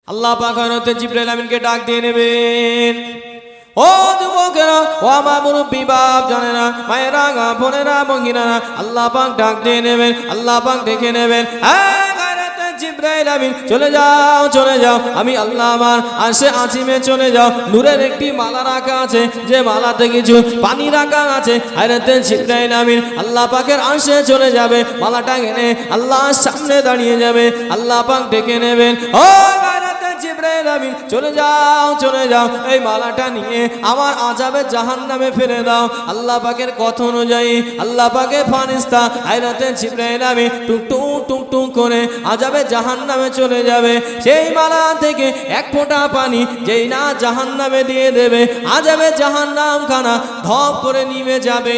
আল্লাহ পাক হযরত জিবরাইল আমিনকে ডাক দিয়ে নেবেন। ও যুবকেরা, ও আমার মুরব্বী বাপ জানেরা, মায়েরা, বোনেরা, মহিলারা, আল্লাহ পাক ডাক দিয়ে নেবেন। আল্লাহ পাক ডেকে নেবেন, জিবরাইল আমিন চলে যাও, চলে যাও, আমি আল্লাহ আমার আরশে আজিমে চলে যাও। নূরের একটি মালা রাখা আছে, যে মালাতে কিছু পানি রাখা আছে। হযরত জিবরাইল আমিন আল্লাহ পাকের আরশে চলে যাবে, মালাটা এনে আল্লাহর সামনে দাঁড়িয়ে যাবে। আল্লাহ পাক ডেকে নেবেন, ও জিবরাইল আমিন চলে যাও, চলে যাও, এই মালাটা নিয়ে আমার আযাবে জাহান্নামে ফেলে দাও। আল্লাহ পাকের কথা অনুযায়ী আল্লাহ পাকের ফেরেশতা হযরত জিবরাইল আমিন টুকটুক টুকটুক করে আযাবে জাহান্নামে চলে যাবে। সেই মালা থেকে এক ফোঁটা পানি যেই না জাহান্নামে দিয়ে দেবে, আযাবে জাহান্নাম খানা ধপ করে নিভে যাবে।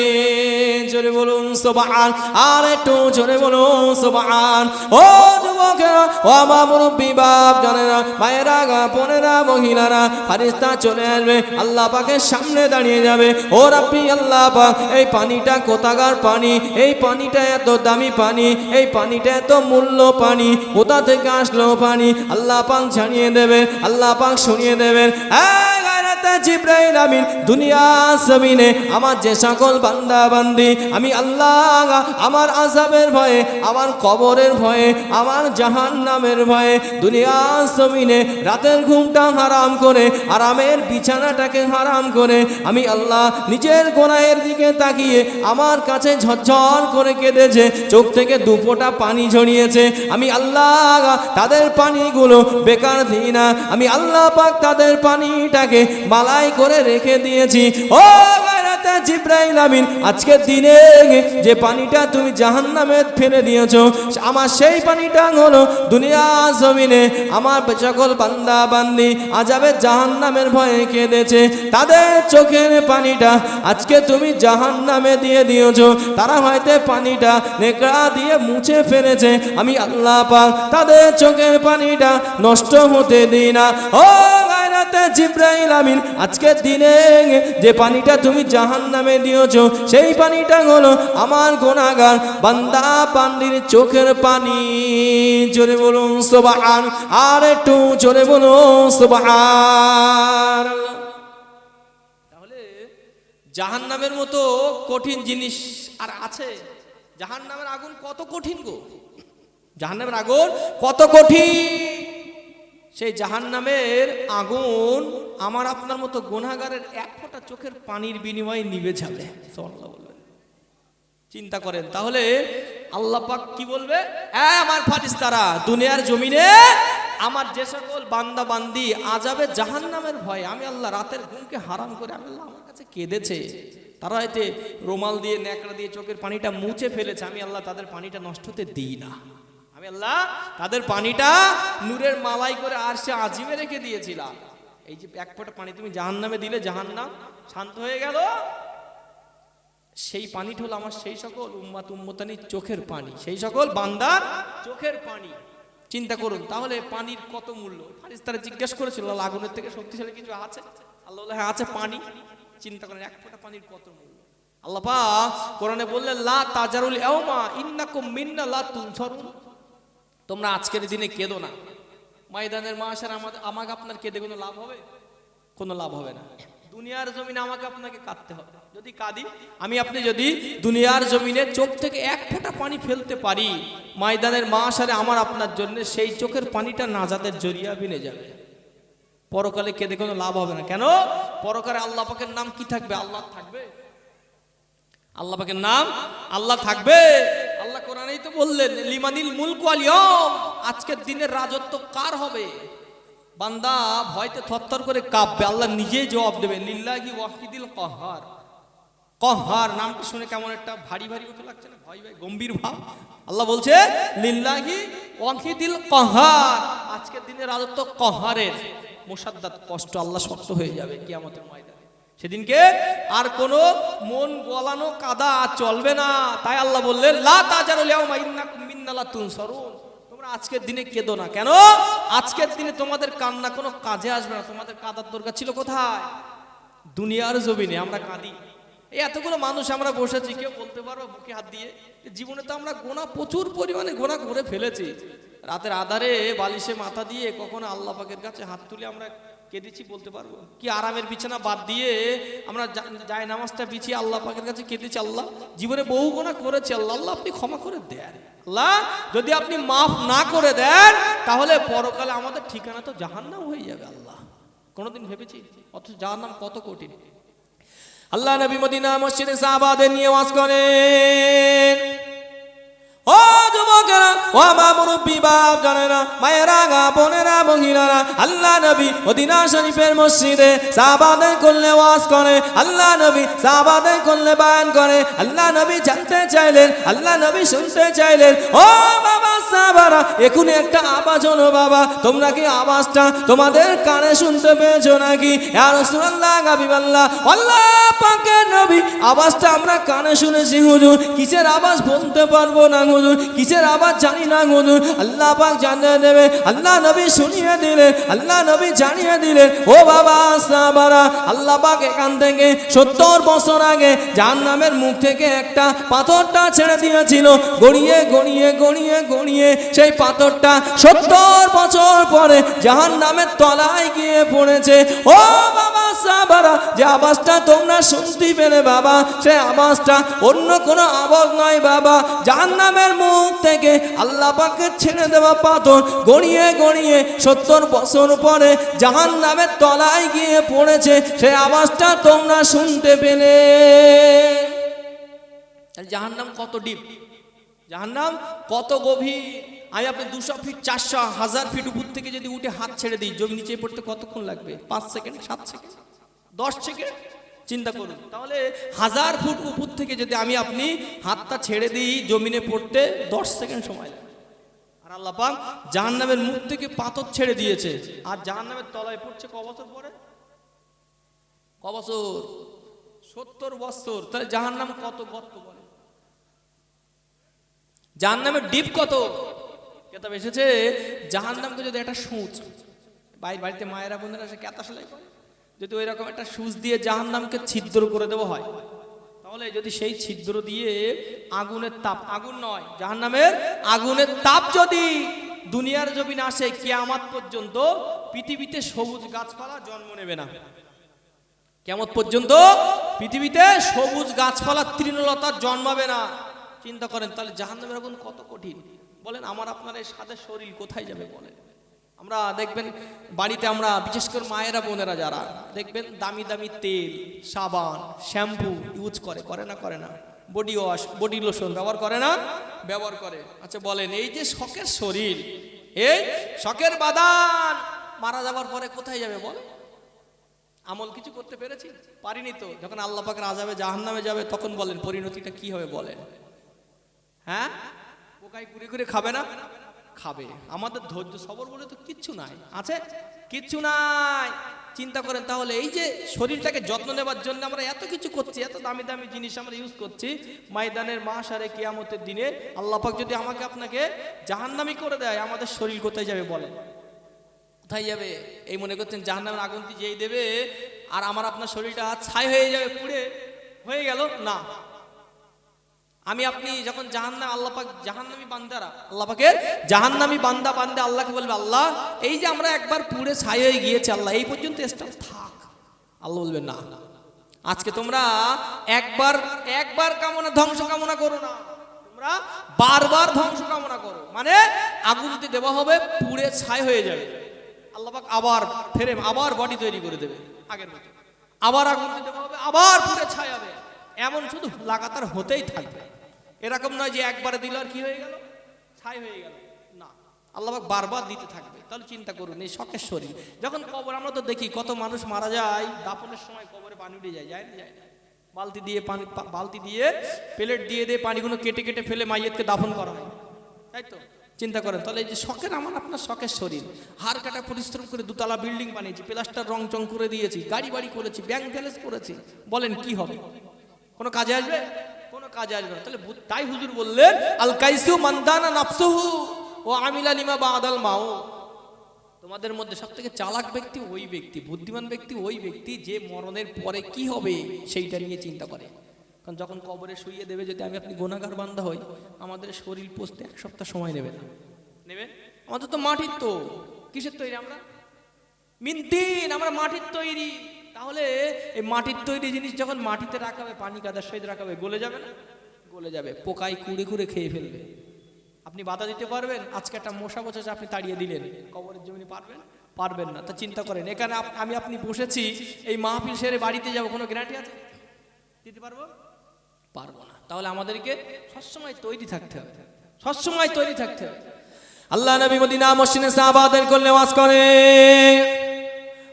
জোরে বলুন সুবহান, আর একটু জোরে বলুন সুবহান। ও যুবকেরা, ও আমার মুরব্বী বাপ জানেরা, মায়েরা, বোনেরা, মহিলারা, ফেরেশতা চলে আসবে, আল্লাহ পাকের সামনে দাঁড়িয়ে যাবে। ও রাব্বি আল্লাহ পাক, এই পানিটা কোথাকার পানি? এই পানিটা এত দামি পানি, এই পানিটা এত মূল্য পানি, কোথা থেকে আসলো পানি? আল্লাহ পাক জানিয়ে দেবেন, আল্লাহ পাক শুনিয়ে দেবেন। জিবরাইল আমিন দুনিয়া জমিনে আমার যে সকল বান্দা বান্দি আমি আল্লাহ আমার আযাবের ভয়ে, আমার কবরের ভয়ে, আমার জাহান্নামের ভয়ে দুনিয়া জমিনে রাতের ঘুমটা হারাম করে, আরামের বিছানাটাকে হারাম করে আমি আল্লাহ নিজের গুনাহের দিকে তাকিয়ে আমার কাছে ঝরঝর করে কেঁদেছে, চোখ থেকে দুফোঁটা পানি ঝরিয়েছে। আমি আল্লাহ তাদের পানিগুলো বেকার দিই না, আমি আল্লাহ পাক তাদের পানিটাকে মালাই করে রেখে দিয়েছি। ও জিবরাইল আমিন আজকের দিনে যে পানিটা তুমি জাহান্নামে ফেলে দিয়েছো, আমার সেই পানিটা হলো দুনিয়া জমিনে আমার সকল বান্দা বান্দি আযাবে জাহান্নামের ভয়ে কেঁদেছে, তাদের চোখের পানিটা আজকে তুমি জাহান্নামে দিয়ে দিয়েছো। তারা হয়তো পানিটা নেকড়া দিয়ে মুছে ফেলেছে, আমি আল্লাহ পাক তাদের চোখের পানিটা নষ্ট হতে দিই না। ও জিবরাইল আমিন আজকের দিনে যে পানিটা তুমি জাহান্নামে দিয়েছো, সেই পানিটা হলো আমার গুনাহগার বান্দা বান্দির চোখের পানি। জোরে বলুন সুবহান, আর একটু জোরে বলুন সুবহান। তাহলে জাহান্নামের মতো কঠিন জিনিস আর আছে? জাহান্নামের আগুন কত কঠিন গো, জাহান্নামের আগুন কত কঠিন। সেই জাহান্নামের আগুন আমার আপনার মতো গুনাহগারের এক ফোঁটা চোখের পানির বিনিময়ে নিভে যাবে। সুবহানাল্লাহ বলবেন, চিন্তা করেন। তাহলে আল্লাহ পাক কি বলবে? আমার ফেরেশতারা দুনিয়ার জমিনে আমার যে সকল বান্দা বান্দি আযাবে জাহান্নামের ভয়ে আমি আল্লাহ রাতের ঘুমকে হারাম করে আমি আল্লাহ আমার কাছে কেঁদেছে, তারা হয়তো রুমাল দিয়ে ন্যাকড়া দিয়ে চোখের পানিটা মুছে ফেলেছে, আমি আল্লাহ তাদের পানিটা নষ্ট হতে দিই না। আমি আল্লাহ তাদের পানিটা নূরের মালাই করে আরশে আজিমে রেখে দিয়েছিলাম। এই যে এক ফোঁটা পানি তুমি জাহান্নামে দিলে জাহান্নাম শান্ত হয়ে গেল, সেই পানিটা হলো আমার সেই সকল উম্মাত উম্মতানির চোখের পানি, সেই সকল বান্দার চোখের পানি। চিন্তা করুন তাহলে পানির কত মূল্য। ফেরেশতারা জিজ্ঞেস করেছিল, আল্লাহ আগুনের থেকে শক্তিশালী কিছু আছে? আল্লাহ বললেন, হ্যাঁ আছে, পানি। চিন্তা করেন এক ফোঁটা পানির কত মূল্য। আল্লাহ পাক কোরআনে বললেন, লা তাজারুল ইয়াউমা ইন্নাকুম মিন্না লা তুনসারুন, তোমরা আজকের দিনে কেঁদো না। ময়দানের মাশার আমাকে আপনার কেঁদে কোনো লাভ হবে? কোনো লাভ হবে না। দুনিয়ার জমিনে আমাকে আপনাকে কাঁদতে হবে। যদি কাঁদি আমি আপনি, যদি দুনিয়ার জমিনে চোখ থেকে এক ফোঁটা পানি ফেলতে পারি, ময়দানের মাশারে আমার আপনার জন্য সেই চোখের পানিটা নাজাতের জরিয়া বিনে যাবে। পরকালে কেঁদে কোনো লাভ হবে না। কেন? পরকালে আল্লাহ পাকের নাম কি থাকবে? আল্লাহ থাকবে। আল্লাহ পাকের নাম আল্লাহ থাকবে। আল্লাহ কোরআনেই তো বললেন, লিমানিল মুলকু আল ইয়াউম, আজকের দিনের রাজত্ব কার হবে? বান্দা ভয়তে থরথর করে কাঁপবে, আল্লাহ নিজেই জবাব দেবে, লিল্লাহি ওয়াহিদিল কাহ্হার। কাহ্হার নামটা শুনে কেমন একটা ভারী ভারী মতো লাগছে না? ভয় ভয় গম্ভীর ভাব। আল্লাহ বলছে লিল্লাহি ওয়াহিদিল কাহ্হার, আজকের দিনের রাজত্ব কাহ্হারের। মুসাদ্দাদ কষ্ট, আল্লাহ শক্ত হয়ে যাবে কিয়ামতের ময়দানে। সেদিনকে আর কোনো মন গলানো কাদা চলবে না। তাই আল্লাহ বললেন, লা তাজারুল ইয়াউমা ইন্নাকুম মিন্না লা তুনসারুন, তোমরা আজকের দিনে কেঁদো না। কেন? আজকের দিনে তোমাদের কান্না কোনো কাজে আসবে না। তোমাদের কাঁদার দরকার ছিল কোথায়? দুনিয়ার জমিনে আমরা কাঁদি, এই এতগুলো মানুষ আমরা বসেছি, কেউ বলতে পারবো বুকে হাত দিয়ে জীবনে তো আমরা গোনা প্রচুর পরিমাণে গোনা করে ফেলেছি। রাতের আধারে বালিশে মাথা দিয়ে কখনো আল্লাহ পাকের কাছে হাত তুলে আমরা কেঁদেছি বলতে পারবো? কি আরামের বিছানা বাদ দিয়ে আমরা যায় নামাজটা বিছিয়ে আল্লাহ পাকের কাছে কেঁদেছি, আল্লাহ জীবনে বহু গোনা করেছি, আল্লাহ আল্লাহ আপনি ক্ষমা করে দেন। আল্লাহ যদি আপনি মাফ না করে দেন তাহলে পরকালে আমাদের ঠিকানা তো জাহান্নাম হয়ে যাবে। আল্লাহ কোনোদিন ভেবেছি? অথচ জাহান্নাম কত কঠিন। আল্লাহ নবী মদিনা মসজিদে সাহাবাদের নিয়ে ওয়াজ করেন। ও যুবকেরা, ও মা মুরব্বি বাপ জানেরা, মায়েরা গা বোনেরা মহিলারা, আল্লাহ নবী মদিনা শরীফের মসজিদে সাহাবাদের করলে ওয়াজ করে, আল্লাহ নবী সাহাবাদের করলে বয়ান করে। আল্লাহ নবী জানতে চাইলেন, আল্লাহ নবী শুনতে চাইলেন, ও বাবা সাহাবারা এখনই একটা আওয়াজ হলো বাবা, তোমরা কি আওয়াজটা তোমাদের কানে শুনতে পেয়েছো নাকি? ইয়া রাসূলুল্লাহ হাবিবাল্লাহ, আল্লাহ পাকের নবী আওয়াজটা আমরা কানে শুনেছি হুজুর, কিসের আওয়াজ বলতে পারবো না হুজুর, কিসের আওয়াজ জানি না হুজুর। আল্লাহ পাক জানিয়ে দেবে, আল্লাহ নবী শুনিয়ে দিলেন, আল্লাহ নবী জানিয়ে দিলেন। ও বাবা সাহাবারা, আল্লাহ পাক এখান থেকে 70 বছর আগে জাহান্নামের মুখ থেকে একটা পাথরটা ছেড়ে দিয়েছিল। গড়িয়ে গড়িয়ে গড়িয়ে গড়িয়ে সেই পাথরটা 70 বছর পরে জাহান্নামের তলায় গিয়ে পড়েছে। ও বাবা সাহাবারা, যে আওয়াজটা তোমরা শুনতে পেলে বাবা, সেই আওয়াজটা অন্য কোনো আওয়াজ নয় বাবা, জাহান্নামের মুখ থেকে আল্লাহ পাকের ছেড়ে দেওয়া পাথর গড়িয়ে গড়িয়ে 70 বছর পরে জাহান্নামের তলায় গিয়ে পড়েছে। সেই আওয়াজটা তোমরা শুনতে পেলে। জাহান্নাম কত ডিপ, জাহান্নাম কত গভীর। আমি আপনি 200 ফিট 400 1000 ফিট উপর থেকে যদি উঠে হাত ছেড়ে দিই, জমি নিচে পড়তে কতক্ষণ লাগবে? 5 সেকেন্ড, 7 সেকেন্ড, 10 সেকেন্ড? চিন্তা করুন। তাহলে 1000 ফুট উপর থেকে যদি আমি আপনি হাতটা ছেড়ে দিই, জমিনে পড়তে 10 সেকেন্ড সময় লাগে। আর আল্লাহ পাক জাহান্নামের মুখ থেকে পাথর ছেড়ে দিয়েছে, আর জাহান্নামের তলায় পড়ছে ক বছর পরে? ক বছর? 70 বছর। তাহলে জাহান্নাম কত গর্ত বলে, জাহান্নামের ডিপ কত? কেতাব এসেছে জাহান্নামকে যদি একটা সূচ, বাড়িতে মায়েরা বোনেরা সে কেতা সেলাই করে, যদি ওই রকম একটা সূচ দিয়ে জাহান্নামকে ছিদ্র করে দেওয়া হয়, তাহলে যদি সেই ছিদ্র দিয়ে আগুনের তাপ, আগুন নয় জাহান্নামের আগুনের তাপ যদি দুনিয়ার জমিনে আসে, কিয়ামত পর্যন্ত পৃথিবীতে সবুজ গাছপালা জন্ম নেবে না। কিয়ামত পর্যন্ত পৃথিবীতে সবুজ গাছপালা তৃণলতা জন্মাবে না। চিন্তা করেন তাহলে জাহান্নামের আগুন কত কঠিন। বলেন আমার আপনার এই সাদা শরীর কোথায় যাবে বলেন? আমরা দেখবেন বাড়িতে আমরা বিশেষ করে মায়েরা বোনেরা যারা দেখবেন দামি দামি তেল, সাবান, শ্যাম্পু ইউজ করে, করে না? করে না? বডি ওয়াশ, বডি লোশন ব্যবহার করে না? ব্যবহার করে। আচ্ছা বলেন, এই যে শখের শরীর, এই শখের বাদান মারা যাবার পরে কোথায় যাবে বল? আমল কিছু করতে পেরেছি? পারিনি তো। যখন আল্লাহ পাকের আযাবে জাহান্নামে যাবে তখন বলেন পরিণতিটা কি হবে বলেন? হ্যাঁ, পোকায় ঘুরে ঘুরে খাবে না? খাবে। আমাদের ধৈর্য সবর বলে তো কিচ্ছু নাই, আছে? কিচ্ছু নাই। চিন্তা করেন তাহলে এই যে শরীরটাকে যত্ন নেবার জন্য আমরা এত কিছু করছি, এত দামি দামি জিনিস আমরা ইউজ করছি, ময়দানের মাশারে কিয়ামতের দিনে আল্লাহ পাক যদি আমাকে আপনাকে জাহান্নামী করে দেয়, আমাদের শরীর কোথায় যাবে বলেন? কোথায় যাবে? এই মনে করছেন জাহান্নামের আগুনটি যেই দেবে আর আমার আপনার শরীরটা ছাই হয়ে যাবে, পুড়ে হয়ে গেল? না। আমি আপনি যখন জাহান্নাম, আল্লাহ পাক জাহান্নামী বান্দারা, আল্লাহ পাকের জাহান্নামী বান্দা বান্দা আল্লাহকে বলবে, আল্লাহ এই যে আমরা একবার পুড়ে ছাই হয়ে গিয়েছে, আল্লাহ এই পর্যন্ত স্টপ থাক। আল্লাহ বলবে না, আজকে তোমরা একবার কামনা ধ্বংস কামনা করো না, তোমরা বারবার ধ্বংস কামনা করো। মানে আগুনতে দেওয়া হবে, পুড়ে ছাই হয়ে যাবে, আল্লাহ পাক আবার ফেরে আবার বডি তৈরি করে দেবে আগের মতো, আবার আগুনতে দেওয়া হবে, আবার পুড়ে ছাই হবে। এমন শুধু লাগাতার হতেই থাকবে। এরকম নয় যে একবারে দিল আর কি হয়ে গেল, ছাই হয়ে গেল, না, আল্লাহ পাক বারবার দিতে থাকবে। তাহলে চিন্তা করুন এই শখের শরীর। যখন কবর, আমরা তো দেখি কত মানুষ মারা যায়, দাফনের সময় কবরে পানি উঠে যায়, যায় না? যায় না? বালতি দিয়ে পানি, বালতি দিয়ে প্লেট দিয়ে দিয়ে পানিগুলো কেটে কেটে ফেলে মাইয়েতকে দাফন করা হয়, তাই তো? চিন্তা করেন তাহলে এই যে শখের, আমার আপনার শখের শরীর, হাড় কাটা পরিশ্রম করে 2 তলা বিল্ডিং বানিয়েছি, প্লাস্টার রং চং করে দিয়েছি, গাড়ি বাড়ি করেছি, ব্যাংক ব্যালেন্স করেছি, বলেন কি হবে? কোনো কাজে আসবে? কোনো কাজে আসবে না। তাহলে তাই হুজুর বললেন আল কাইসু মানদানা নাফসুহু ও আমিলা লিমা বাদাল মাউত। তোমাদের মধ্যে সবথেকে চালাক ব্যক্তি ওই ব্যক্তি, বুদ্ধিমান ব্যক্তি ওই ব্যক্তি যে মরণের পরে কি হবে সেইটা নিয়ে চিন্তা করে। কারণ যখন কবরে শুইয়ে দেবে, যদি আমি আপনি গুনাহগার বান্দা হই, আমাদের শরীর পচতে 1 সপ্তাহ সময় নেবে না? নেবে? আমাদের তো মাটির, তো কিসের তৈরি আমরা? মিনতিন, আমরা মাটির তৈরি। তাহলে এই মাটির তৈরি জিনিস যখন মাটিতে রাখা হবে, পানি কাদার সহিত রাখা হবে, গলে যাবে না? গলে যাবে, পোকায় কুড়ে কুড়ে খেয়ে ফেলবে। আপনি বাধা দিতে পারবেন? আজকে একটা মশা বসেছে, আপনি তাড়িয়ে দিলেন, কবরের জমিনে পারবেন? পারবেন না। তা চিন্তা করেন, এখানে আমি আপনি বসেছি, এই মাহফিল সেরে বাড়িতে যাবো, কোনো গ্যারান্টি আছে? দিতে পারবো? পারবো না। তাহলে আমাদেরকে সবসময় তৈরি থাকতে হবে, সবসময় তৈরি থাকতে হবে। আল্লাহ নবী মদিনা মসজিদে সাহাবাদের করলে ওয়াজ করে।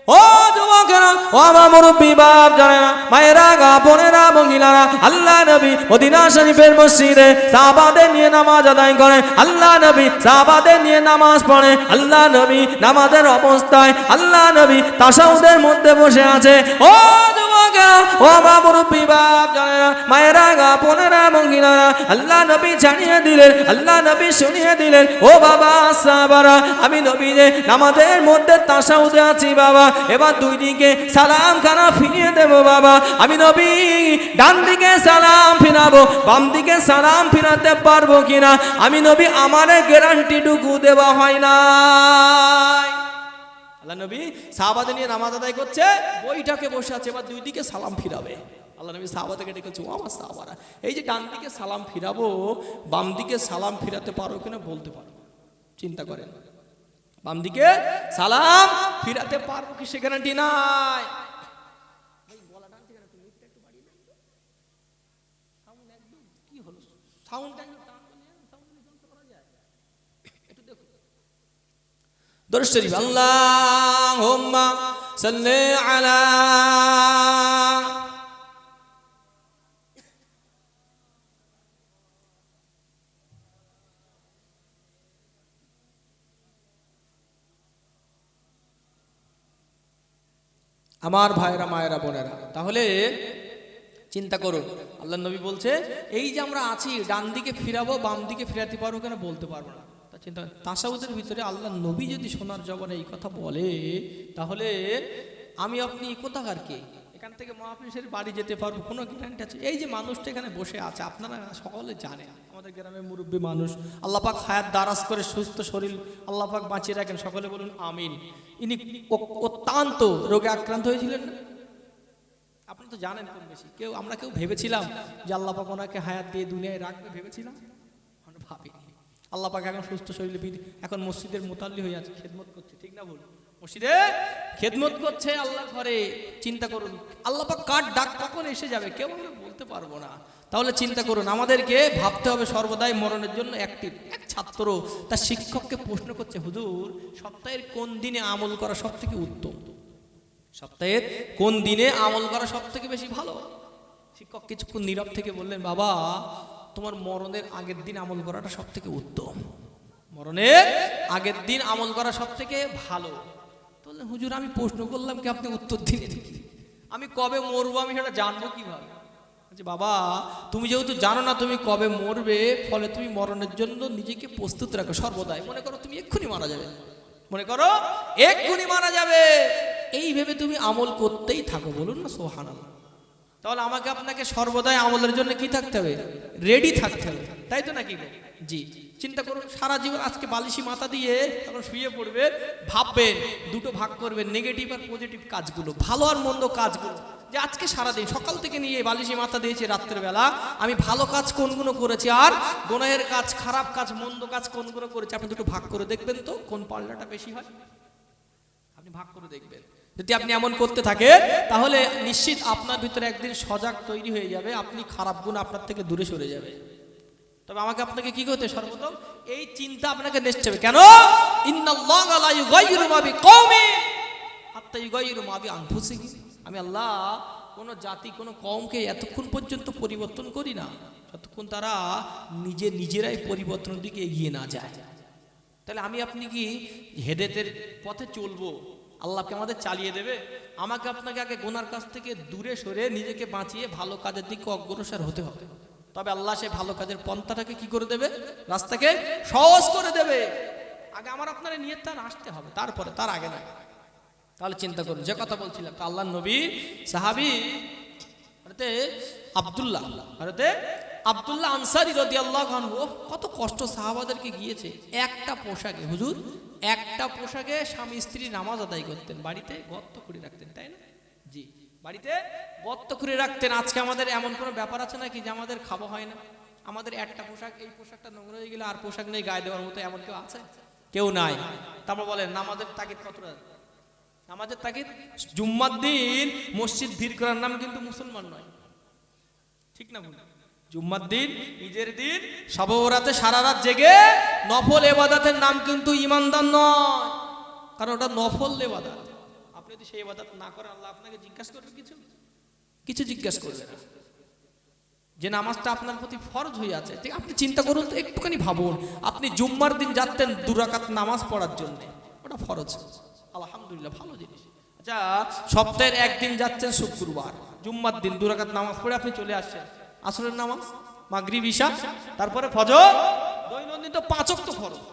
ও যুবকেরা, ও আমার মুরব্বী বাপ জানেরা, মায়েরা, গা বোনেরা, মহিলারা, আল্লাহ নবী মদিনা শরীফের মসজিদে সাহাবাদের নিয়ে নামাজ আদায় করে। আল্লাহ নবী সাহাবাদের নিয়ে নামাজ পড়ে। আল্লাহ নবী নামাজের অবস্থায় আল্লাহ নবী তাশাহুদের মধ্যে বসে আছে। ও যুবকেরা, ও আমার মুরব্বী বাপ জানেরা, মায়েরা, গা বোনেরা, মহিলারা, আল্লাহ নবী জানিয়ে দিলেন, আল্লাহ নবী শুনিয়ে দিলেন, ও বাবা সাহাবারা, আমি নবী যে নামাজের মধ্যে তাশাহুদে আছি বাবা, এবার দুই দিকে সালাম খানা ফিরিয়ে দেব বাবা। আমি নবী ডান দিকে সালাম ফিরাবো, বাম দিকে সালাম ফিরাতে পারবো কিনা আমি নবী আমারে গ্যারান্টিটুকু দেওয়া হয় না। আল্লাহ নবী সাহাবাদের নিয়ে নামাজ আদায় করছে, বইটাকে বসে আছে, এবার দুই দিকে সালাম ফিরাবে। আল্লাহ নবী সাহাবাদেরকে ডেকেছে, ও আমার সাহাবারা, এই যে ডান দিকে সালাম ফিরাবো, বাম দিকে সালাম ফিরাতে পারো কিনা বলতে পারো? চিন্তা করেন, বাম দিকে সালাম ফিরাতে পারবো কি সে গ্যারান্টি নাই। কি হলো সাউন্ড? দরুদ শরীফ, আল্লাহুম্মা সাল্লি আলা। আমার ভাইরা, মায়েরা, বোনেরা, তাহলে চিন্তা করুন, আল্লাহ নবী বলছে এই যে আমরা আছি, ডান দিকে ফিরাবো, বাম দিকে ফিরাতে পারবো কেন বলতে পারবো না। তা চিন্তা, তাশাহুদের ভিতরে আল্লাহ নবী যদি সোনার জবানে এই কথা বলে, তাহলে আমি আপনি কোথাকার কে? এখান থেকে মাহফিলের বাড়ি যেতে পারবো কোনো গ্যারান্টি আছে? এই যে মানুষটা এখানে বসে আছে, আপনারা সকলে জানেন, আমাদের গ্রামের মুরব্বী মানুষ, আল্লাহ পাক হায়াত দারাজ করে সুস্থ শরীর আল্লাহ পাক বাঁচিয়ে রাখেন, সকলে বলুন আমিন। ইনি অত্যন্ত রোগে আক্রান্ত হয়েছিলেন না? আপনি তো জানেন কম বেশি। আমরা কেউ ভেবেছিলাম যে আল্লাহ পাক ওনাকে হায়াত দিয়ে দুনিয়ায় রাখবে? ভেবেছিলাম? আমরা ভাবিনি। আল্লাহ পাক এখন সুস্থ শরীরে এখন মসজিদের মুতাল্লি হয়ে আছে, খেদমত করছে, ঠিক না বল? মসজিদে খেদমত করছে আল্লাহর ঘরে। চিন্তা করুন, আল্লাহ পাক কার ডাক কখন এসে যাবে কেউ আমরা বলতে পারবো না। তাহলে চিন্তা করুন, আমাদেরকে ভাবতে হবে সর্বদাই মরণের জন্য অ্যাক্টিভ। এক ছাত্র তার শিক্ষককে প্রশ্ন করছে, হুজুর সপ্তাহের কোন দিনে আমল করা সব থেকে উত্তম? সপ্তাহের কোন দিনে আমল করা সব থেকে বেশি ভালো? শিক্ষক কিছুক্ষণ নীরব থেকে বললেন, বাবা তোমার মরণের আগের দিন আমল করাটা সব থেকে উত্তম, মরণের আগের দিন আমল করা সব থেকে ভালো। বললেন, হুজুর আমি প্রশ্ন করলাম কি, আপনি উত্তর দিলেন কি? আমি কবে মরবো আমি সেটা জানবো কিভাবে? বাবা তুমি যেহেতু জানো না তুমি কবে মরবে, ফলে তুমি মরণের জন্য নিজেকে প্রস্তুত রাখো সর্বদাই। মনে করো তুমি এক্ষুনি মারা যাবে, মনে করো এক্ষুনি মারা যাবে, এই ভেবে তুমি আমল করতেই থাকো। বলুন না সুবহানাল্লাহ। তাহলে আমাকে আপনাকে সর্বদাই আমলের জন্য কি থাকতে হবে? রেডি থাকতে হবে, তাই তো নাকি? জি। চিন্তা করুন, সারা জীবন আজকে বালিশি মাথা দিয়ে তখন শুয়ে পড়বে, ভাববেন, দুটো ভাগ করবেন, নেগেটিভ আর পজিটিভ কাজগুলো, ভালো আর মন্দ কাজগুলো। যে আজকে সারাদিন সকাল থেকে নিয়ে বালিশি মাথা দিয়েছি, রাত্রের বেলা আমি ভালো কাজ কোনগুলো করেছি আর গুনাহের কাজ, খারাপ কাজ, মন্দ কাজ কোনগুলো করেছি, আপনি দুটো ভাগ করে দেখবেন তো কোন পাল্লাটা বেশি হয়। আপনি ভাগ করে দেখবেন, যদি আপনি এমন করতে থাকেন তাহলে নিশ্চিত আপনার ভিতরে একদিন সজাগ তৈরি হয়ে যাবে, আপনি খারাপ গুণ আপনার থেকে দূরে সরে যাবে। তবে আমাকে আপনাকে কি করতে, সর্বপ্রথম এই চিন্তা আপনাকে নিতে হবে। কেন? ইন্নাল্লাহা লা ইউগাইয়িরু মা বিকওমিন হাত্তা ইউগাইয়িরু মা বিআনফুসিহিম। আমি আল্লাহ কোন জাতি, কোন কওমকে এতক্ষণ পর্যন্ত পরিবর্তন করি না যতক্ষণ তারা নিজেরাই পরিবর্তনের দিকে এগিয়ে না যায়। তাহলে আমি আপনি কি হেদায়েতের পথে চলবো? আল্লাহকে আমাদের চালিয়ে দেবে? আমাকে আপনাকে আগে গুনার কাছ থেকে দূরে সরে নিজেকে বাঁচিয়ে ভালো কাজের দিকে অগ্রসর হতে হবে। তবে আল্লাহ সেই ভালো কাজের পন্থাটাকে কি করে দেবে? রাস্তাকে সহজ করে দেবে। আগে আমার আপনার নিয়তটা আসতে হবে, তারপরে, তার আগে নয়। তাহলে চিন্তা করুন, যে কথা বলছিলাম, আল্লাহ নবী সাহাবী হযরতে আব্দুল্লাহ আনসারী রাদিয়াল্লাহু আনহু, কত কষ্ট সাহাবাদেরকে গিয়েছে। একটা পোশাকে হুজুর, একটা পোশাকে স্বামী স্ত্রী নামাজ আদায় করতেন, বাড়িতে গর্ত করে রাখতেন, তাই না? জি, বাড়িতে গর্ত করে রাখতেন। আজকে আমাদের এমন কোনো ব্যাপার আছে নাকি যে আমাদের খাওয়া হয় না? আমাদের একটা পোশাক, এই পোশাকটা নোংরা হয়ে গেলে আর পোশাক নেই গায়ে দেওয়ার মতো, এমন কেউ আছে? কেউ নাই। তারপর বলেন নামাজের তাগিদ কতটা? নামাজের তাগিদ, জুম্মার দিন মসজিদ ভিড় করার নাম কিন্তু মুসলমান নয়, ঠিক না ভুল? জুম্মার দিন, ঈদের দিন, শবে বরাতে সারা রাত জেগে নফল ইবাদতের নাম কিন্তু ঈমানদার নয়, কারণ ওটা নফল ইবাদত। আপনি যদি সেই ইবাদত না করেন, আল্লাহ আপনাকে জিজ্ঞাসা করবে কিছু জিজ্ঞাসা করবে না। যে নামাজটা আপনার প্রতি ফরজ হয়ে আছে, ঠিক আপনি চিন্তা করুন তো, একটুখানি ভাবুন, আপনি জুম্মার দিন যাচ্ছেন 2 রাকাত নামাজ পড়ার জন্য, ওটা ফরজ, আলহামদুলিল্লাহ, ভালো জিনিস। আচ্ছা, সপ্তাহের একদিন যাচ্ছেন শুক্রবার, জুম্মার দিন 2 রাকাত নামাজ পড়ে আপনি চলে আসছেন, আসরের নামাজ, মাগরিব, ঈশা, তারপরে ফজর, দৈনন্দিন তো 5 ওয়াক্ত ফরজ,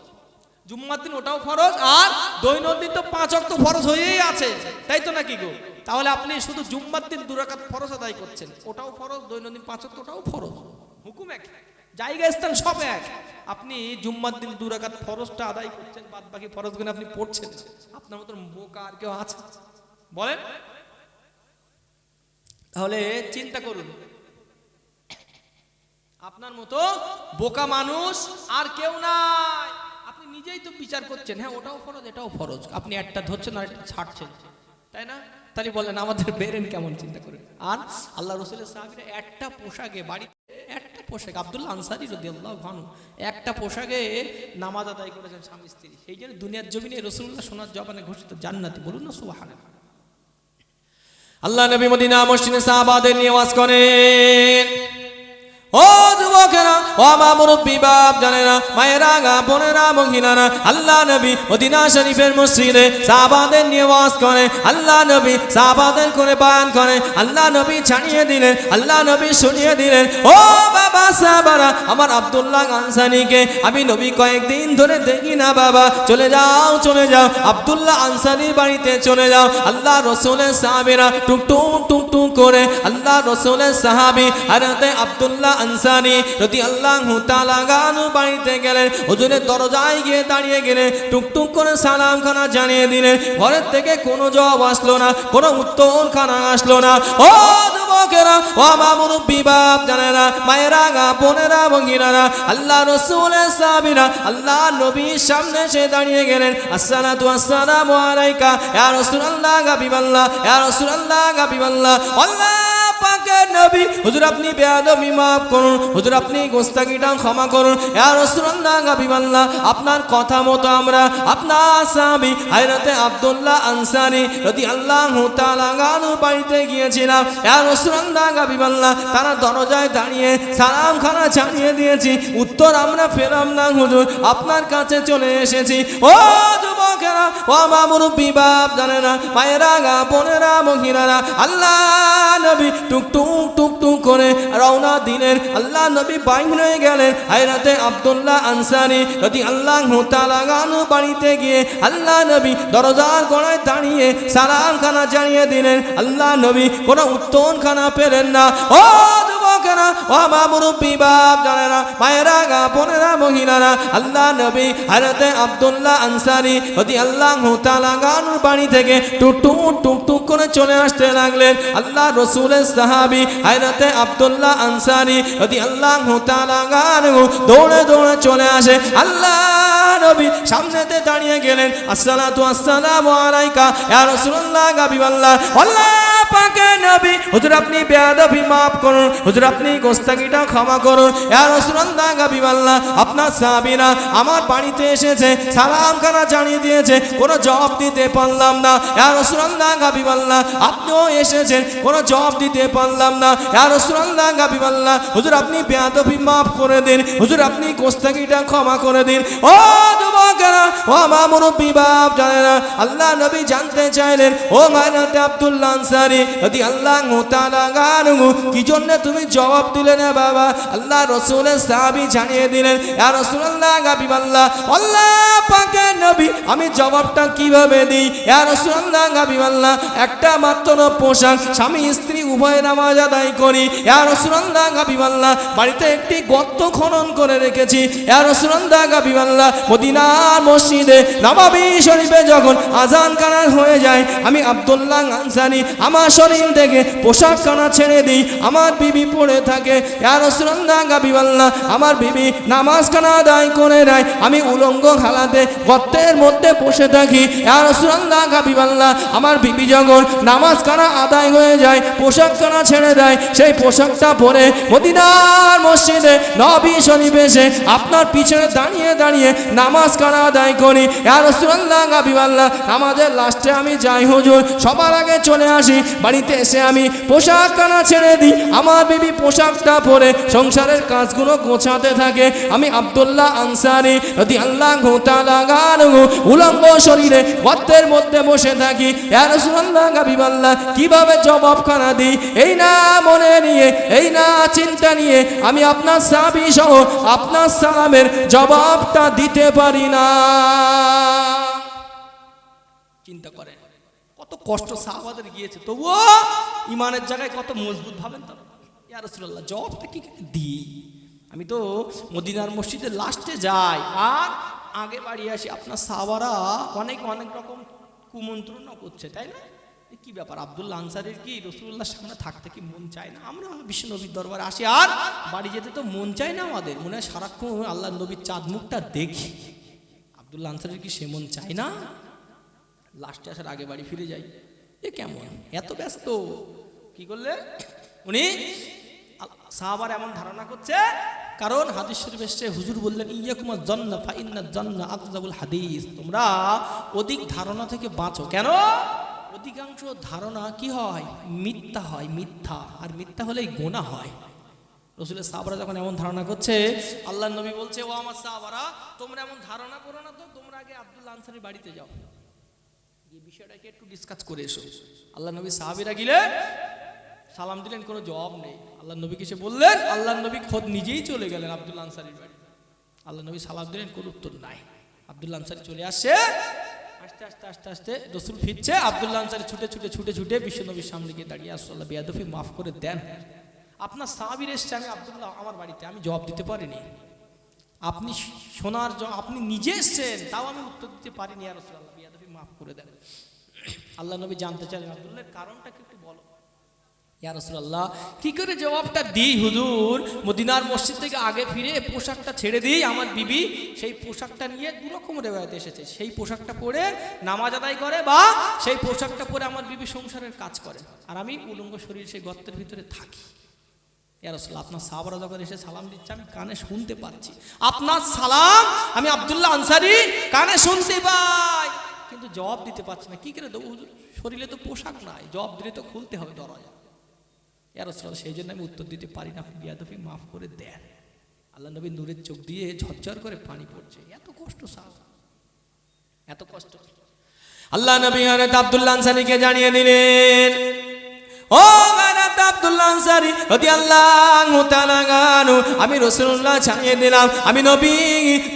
জুম্মার দিন ওটাও ফরজ, আর দৈনন্দিন তো 5 ওয়াক্ত ফরজ হয়েই আছে, তাই তো নাকি গো? তাহলে আপনি শুধু জুম্মার দিন 2 রাকাত ফরজ আদায় করছেন, ওটাও ফরজ, দৈনন্দিন 5 ওয়াক্ত ওটাও ফরজ, হুকুম এক, জায়গা স্থান সব এক। আপনি জুম্মার দিন 2 রাকাত ফরজটা আদায় করছেন, বাদ বাকি ফরজগুলো আপনি পড়ছেন, আপনার মতো বোকা আর কেউ আছে? বলেন। তাহলে চিন্তা করুন, আপনার মতো বোকা মানুষ আর কেউ নাই। আপনি নিজেই তো বিচার করছেন, হ্যাঁ ওটাও ফরজ এটাও ফরজ, আপনি একটা ধরছেন আর একটা ছাড়ছেন, তাই না? তাহলে বলেন আমাদের বেরেন কেমন, চিন্তা করেন। আর আল্লাহ রাসূলের সাহাবীরা একটা পোশাকে, বাড়িতে একটা পোশাক, আব্দুল্লাহ আনসারী রাদিয়াল্লাহু আনহু একটা পোশাকে নামাজ আদায় করেছেন স্বামী স্ত্রী। সেই জন্য দুনিয়ার জমিনে রাসূলুল্লাহ সোনার জবানে ঘোষিত জান্নাতি, বলুন না সুবহানাল্লাহ। আল্লাহ নবী মদিনা মসজিদে সাহাবাদের নিয়ে ওয়াজ করেন। ও যুবকেরা, ও আমার মুরব্বী বাপ জানেরা, মায়েরা, বোনেরা, মহিলারা, আল্লাহ নবী মদিনা শরীফের মসজিদে সাহাবাদের নিয়ে ওয়াজ করে, আল্লাহ নবী সাহাবাদের করে বয়ান করে, আল্লাহ নবী ছাড়িয়ে দিলেন, আল্লাহ নবী শুনিয়ে দিলেন, ও বাবা সাহাবারা, আমার আব্দুল্লাহ আনসারীকে আমি নবী কয়েকদিন ধরে দেখি না বাবা, চলে যাও আব্দুল্লাহ আনসারীর বাড়িতে চলে যাও। আল্লাহ রাসূলের সাহাবীরা টুকটুক টুকটুক করে আল্লাহ রাসূলের সাহাবী হযরত আব্দুল্লাহ আনসারী রাদিয়াল্লাহু তাআলা আনহু বাড়িতে গেলেন, হুজুরের দরজায় গিয়ে দাঁড়িয়ে গেলেন, টুকটুক করে সালাম খানা জানিয়ে দিলেন। ঘরের থেকে কোনো জবাব আসলো না, কোনো উত্তর খানা আসলো না। ও যুবকেরা, ও আমার মুরব্বী বাপ জানেরা, মায়েরা, বোনেরা, মহিলারা, আল্লাহ রাসূলের সাহাবীরা আল্লাহ নবীর সামনে এসে দাঁড়িয়ে গেলেন। আসসালাতু ওয়াসসালামু আলাইকা ইয়া রাসূলুল্লাহ, হাবিবাল্লাহ, ইয়া রাসূলুল্লাহ, হাবিবাল্লাহ, আল্লাহ পাকের নবী, হুজুর আপনি বেয়াদবি মাফ করুন, হুজুর আপনি গোস্তাকিটা ক্ষমা করুন, ইয়া রাসূলুল্লাহ, হাবিবাল্লাহ, আপনার কথা মতো আমরা আপনার সাহাবী হযরত আব্দুল্লাহ আনসারী রাদিয়াল্লাহু তাআলা আনহু বাড়িতে গিয়েছিলাম। ইয়া রাসূলুল্লাহ, হাবিবাল্লাহ, তারা দরজায় দাঁড়িয়ে সালাম খানা জানিয়ে দিয়েছি, উত্তর আমরা পেলাম না হুজুর, আপনার কাছে চলে এসেছি। ও যুবকেরা, ও আমার মুরব্বী বাপ জানেরা, মায়েরা, বোনেরা, মহিলারা, আল্লাহ নবী টুকটুক টুকটুক করে রওনা দিলেন। আল্লাহ নবী বাইর হয়ে গেলেন হযরত আব্দুল্লাহ আনসারী রাদিয়াল্লাহু তাআলা আনহু বাড়িতে গিয়ে আল্লাহ নবী দরজার গোড়ায় দাঁড়িয়ে সালাম খানা জানিয়ে দিলেন। আল্লাহ নবী কোনো উত্তর খানা পেলেন না। ও যুবকেরা, ও আমার মুরব্বী বাপ জানেরা, মায়েরা, বোনেরা, মহিলারা, আল্লাহ নবী হযরত আব্দুল্লাহ আনসারী রাদিয়াল্লাহু তাআলা আনহু বাড়ি থেকে টুকটুক টুকটুক করে চলে আসতে লাগলেন। আল্লাহ রাসূলের সাহাবী হযরত আব্দুল্লাহ আনসারী রাদিয়াল্লাহু তাআলা আনহু দৌড়ে দৌড়ে চলে আসে। আল্লাহ নবী সামনেতে দাঁড়িয়ে গেলেন। আসসালাতু ওয়াসসালামু আলাইকা ইয়া রাসূলুল্লাহ, হাবিবাল্লাহ, আল্লাহ পাকের নবী, হুজুর আপনি বেয়াদবি মাফ করুন, হুজুর আপনি গোস্তাকিটা ক্ষমা করুন, ইয়া রাসূলুল্লাহ, হাবিবাল্লাহ, আপনার সাহাবীরা আমার বাড়িতে এসেছে, সালাম খানা জানিয়ে দিয়েছে, কোনো জবাব দিতে পারলাম না। ইয়া রাসূলুল্লাহ, হাবিবাল্লাহ, আপনিও এসেছেন, কোনো জবাব দিতে পারলাম না। ইয়া রাসূলুল্লাহ, হাবিবাল্লাহ, হুজুর আপনি বেয়াদবি মাফ করে দিন, হুজুর আপনি গোস্তাকিটা ক্ষমা করে দিন। ও যুবকেরা, ও আমার মুরব্বী বাপ জানেরা, আল্লাহ নবী জানতে চাইলেন, ও হযরত আব্দুল্লাহ আনসারী রাদিয়াল্লাহু তাআলা আনহু কি জন্য তুমি জবাব দিলে না বাবা? আল্লাহ রাসূলের সাহাবী জানিয়ে দিলেন, ইয়া রাসূলুল্লাহ হাবিবাল্লাহ, আল্লাহ পাকের নবী আমি জবাবটা কিভাবে দিই? ইয়া রাসূলুল্লাহ হাবিবাল্লাহ, একটা মাত্র পোশাক, স্বামী স্ত্রী উভয় নামাজ আদায় করি। ইয়া রাসূলুল্লাহ হাবিবাল্লাহ, বাড়িতে একটি গর্ত খনন করে রেখেছি। ইয়া রাসূলুল্লাহ হাবিবাল্লাহ, মদিনার মসজিদে নববী শরীফে যখন আজান কানা হয়ে যায়, আমি আব্দুল্লাহ আনসারী আমার শরীর থেকে পোশাক কানা ছেড়ে দিই, আমার বিবি পড়ে থাকে। ইয়া রাসূলুল্লাহ হাবিবাল্লাহ, আমার বিবি নামাজ কানা আদায় করে নেয়, আমি উলঙ্গ হালাতে গর্তের মধ্যে বসে থাকি। ইয়া রাসূলুল্লাহ হাবিবাল্লাহ, আমার বিবি যখন নামাজ কানা আদায় হয়ে যায়, পোশাক কানা ছেড়ে দেয়, সেই পোশাকটা পরে মদিনার মসজিদে নবী শরীফে এসে আপনার পিছনে দাঁড়িয়ে দাঁড়িয়ে নামাজ কানা আদায় করি। ইয়া রাসূলুল্লাহ হাবিবাল্লাহ, আমাদের লাস্টে আমি যাই হুজুর, সবার আগে চলে আসি, বাড়িতে এসে আমি পোশাক কানা ছেড়ে দিই, আমার বিবি পোশাকটা পরে সংসারের কাজগুলো গোছাতে থাকে। আমি আব্দুল্লাহ আনসারী রাদিয়াল্লাহু তাআলা আনহু উলঙ্গ শরীরে গর্তের মধ্যে বসে থাকি। ইয়া রাসূলুল্লাহ হাবিবাল্লাহ, কিভাবে জবাবখানা দিই এই না মনে নিয়ে, এই না চিন্তা নিয়ে আমি আপনার সাহাবী সহ আপনার সালামের জবাবটা দিতে পারি না। চিন্তা করেন কত কষ্ট সাহাবাদের গিয়েছে, তবুও ইমানের জায়গায় কত মজবুত ভাবেন তো। ইয়া রাসূলুল্লাহ, জবাবটা কি দিই? আমি তো মদিনার মসজিদের লাস্টে যাই আর আগে বাড়ি আসি, আপনার সাহাবারা অনেক অনেক রকম কুমন্ত্রণা করছে, তাই না? কি ব্যাপার, আব্দুল্লাহ আনসারীর কি রাসূলুল্লাহর সামনে থাকতে কি মন চায় না? আমরা বিশ্ব নবীর দরবারে আসি আর বাড়ি যেতে তো মন চায় না আমাদের, মনে হয় সারাক্ষণ আল্লাহ নবীর চাঁদ মুখটা দেখি। আব্দুল্লাহ আনসারীর কি সে মন চায় না? লাস্টে আসার আগে বাড়ি ফিরে যাই, এ কেমন এত ব্যস্ত? কি করলে উনি সাহাবার এমন ধারণা করছে, কারণ হাদিস শরীফে এসেছে হুজুর বললেন, ইয়াকুমা জান্নাহ ফা ইন্না জান্নাহ আকযাবুল হাদিস, তোমরা অধিক ধারণা থেকে বাঁচো। কেন? অধিকাংশ ধারণা কি হয়? মিথ্যা হয়, মিথ্যা, আর মিথ্যা হলেই গুনাহ হয়। রাসূলের সাহাবারা যখন এমন ধারণা করছে, আল্লাহর নবী বলছে, ও আমার সাহাবারা, তোমরা এমন ধারণা করো না তো, তোমরা আগে আব্দুল্লাহ আনসারীর বাড়িতে যাও, এই বিষয়টাকে একটু ডিসকাস করে এসো। আল্লাহ নবী সাহাবীরা গেলেন, সালাম দিলেন, কোনো জবাব নেই। আল্লাহ নবীকে এসে বললেন, আল্লাহ নবী খোদ নিজেই চলে গেলেন আব্দুল্লাহ আনসারীর বাড়ি। আল্লাহ নবী সালাম দিলেন, কোনো উত্তর নাই। আব্দুল্লাহ আনসারী চলে আসছে, আস্তে আস্তে আস্তে আস্তে রসুল ফিরছে, আব্দুল্লাহ আনসারী ছুটে ছুটে ছুটে ছুটে বিশ্বনবীর সামনে গিয়ে দাঁড়িয়ে, রাসূলুল্লাহ বেয়াদবি মাফ করে দেন, আপনার সাহাবীর এসছে, আমি আব্দুল্লাহ আমার বাড়িতে, আমি জবাব দিতে পারিনি, আপনি শোনার আপনি নিজে এসছেন, তাও আমি উত্তর দিতে পারিনি, ইয়া রাসূলুল্লাহ বেয়াদবি মাফ করে দেন। আল্লাহ নবী জানতে চাইলেন, আব্দুল্লাহর কারণটা কি একটু বলো। ইয়া রাসূলুল্লাহ, কি করে জবাবটা দিই হুজুর? মদিনার মসজিদ থেকে আগে ফিরে পোশাকটা ছেড়ে দিই, আমার বিবি সেই পোশাকটা নিয়ে দু রকম রেওয়ায়েত এসেছে, সেই পোশাকটা পরে নামাজ আদায় করে, বা সেই পোশাকটা পরে আমার বিবি সংসারের কাজ করে, আর আমি উলঙ্গ শরীর সেই গর্তের ভিতরে থাকি। ইয়া রাসূলুল্লাহ, আপনার সাহাবারা যখন এসে সালাম দিচ্ছে, আমি কানে শুনতে পাচ্ছি আপনার সালাম, আমি আব্দুল্লাহ আনসারী কানে শুনতে পাই, কিন্তু জবাব দিতে পারছি না। কি করে দেবো হুজুর? শরীরে তো পোশাক নাই, জবাব দিলে তো খুলতে হবে দরজা। ইয়া রাসূলুল্লাহ, সেই জন্য আমি উত্তর দিতে পারি না, বেয়াদবি মাফ করে দেন। আল্লাহ নবী নূরের চোখ দিয়ে ঝরঝর করে পানি পড়ছে, এত কষ্ট সাহাবা, এত কষ্ট। আল্লাহ নবী হযরত আব্দুল্লাহ আনসারীকে জানিয়ে দিলেন, ও হযরত আব্দুল্লাহ আনসারী রাদিয়াল্লাহু তাআলা আনহু, আমি রাসূলুল্লাহ জানিয়ে দিলাম, আমি নবী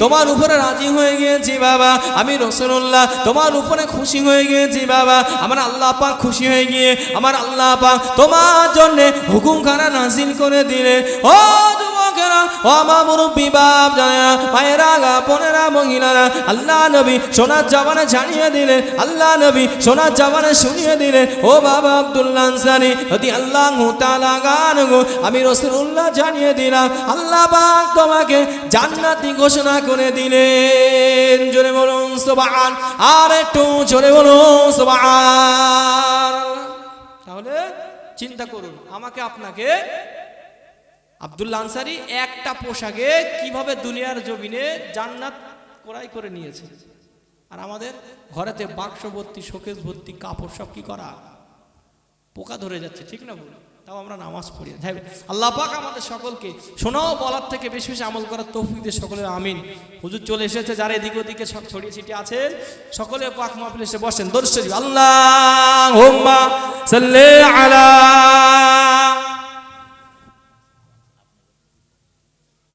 তোমার উপরে রাজি হয়ে গিয়েছি বাবা, আমি রাসূলুল্লাহ তোমার উপরে খুশি হয়ে গিয়েছি বাবা। আমার আল্লাহ পাক খুশি হয়ে গিয়ে আমার আল্লাহ পাক তোমার জন্য হুকুমখানা নাযিল করে দিলেন। ও যুবকেরা, ও আমার মুরব্বি বাপ জানেরা, মায়েরা, বোনেরা, মহিলারা, আল্লাহ নবী সোনার জবানে জানিয়ে দিলেন, আল্লাহ নবী সোনার জবানে শুনিয়ে দিলেন, ও বাবা আব্দুল্লাহ আনসারী রাদিয়াল্লাহু তাআলা আনহু, আমি রাসূলুল্লাহ জানিয়ে দিলাম, আল্লাহ পাক তোমাকে জান্নাতি ঘোষণা করে দিলেন। জোরে বলুন সুবহান, আর একটু জোরে বলুন সুবহান। তাহলে চিন্তা করুন, আমাকে আপনাকে আব্দুল্লাহ আনসারী একটা পোশাকে কিভাবে দুনিয়ার জমিনে জান্নাত ক্রয় করে নিয়েছে, আর আমাদের ঘরেতে বাক্স ভর্তি, শোকেস ভর্তি কাপড়, সব কি করা, পোকা ধরে যাচ্ছে, ঠিক না বলুন? তাও আমরা নামাজ পড়ি। আল্লাহ পাক আমাদের সকলকে শোনাও বলার থেকে বেশি বেশি আমল করার তৌফিক দিয়ে সকলের আমিন। হুজুর চলে এসেছে, যারা এদিক ওদিকে সব ছড়িয়ে ছিটিয়ে আছেন, সকলে পাক মাহফিলে এসে বসেন। দরুদ শরীফ, আল্লাহুম্মা সাল্লি আলা